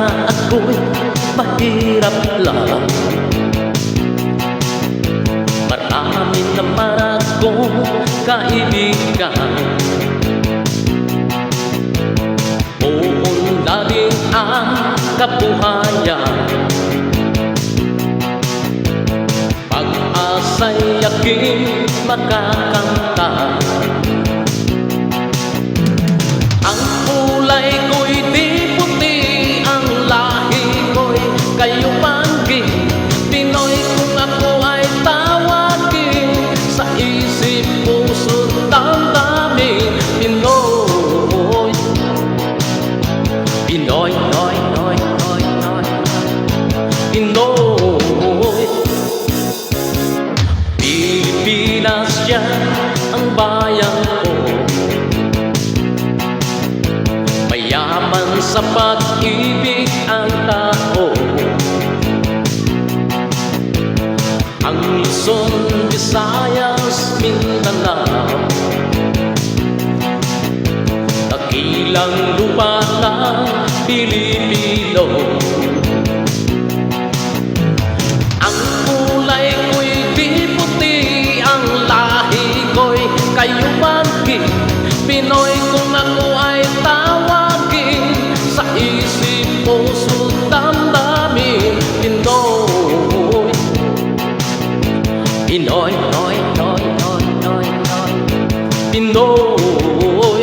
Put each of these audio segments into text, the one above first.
ako'y mahirap lang. Marami naman akong kaibigan, uunlarin ang kabuhayan. Pag-asa'y aking makakanta, ang kulay ko'y di puti, ang lahi ko'y kayubangging Pinoy. Kung ako ay tawagin, sa isip puso't damdamin, Pinoy. Pinoy, Noy, Noy, Noy, Noy, Pinoy. Pilipinas yan ang bayan ko, mayaman sa pag-ibig ang tao. Ang Luzon, Visayas, Mindanao, dakilang lupa ng Pilipino. Ang kulay ko'y di puti, ang lahi ko'y kayubangging Pinoy. Kung ako ay tawagin, sa isip puso't damdamin, Pinoy. Pinoy, Noy, Noy, Noy, Noy, Noy, Pinoy.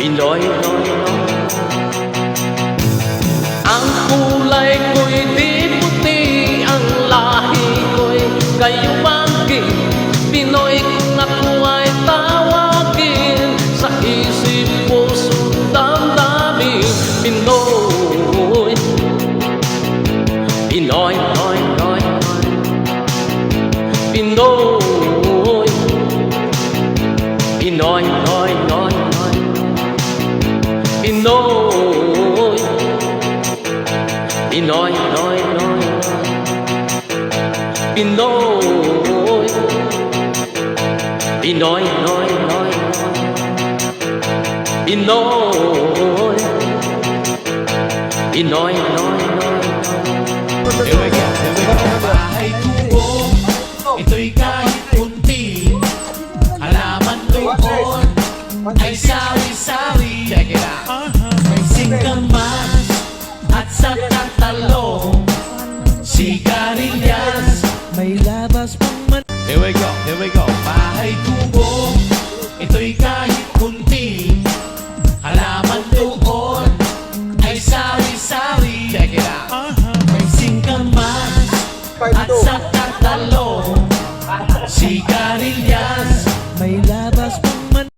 Pinoy, Noy, Noy. Ang kulay ko'y di puti, ang lahi ko'y kayubangging Pinoy. Kung ako ay tawagin, sa isip puso't damdamin, Pinoy. Pinoy, Noy, Noy, Noy, Pinoy. Pinoy, Noy, Noy, Noy, Pinoy. Pinoy, Noy, Noy, Pinoy. Pinoy, Noy, Noy, Pinoy. Pinoy, Noy, Noy. Bahay kubo, ito'y kahit kunti, halaman doon ay sawi-sawi. Check it out. May singkamas at sa tatalong,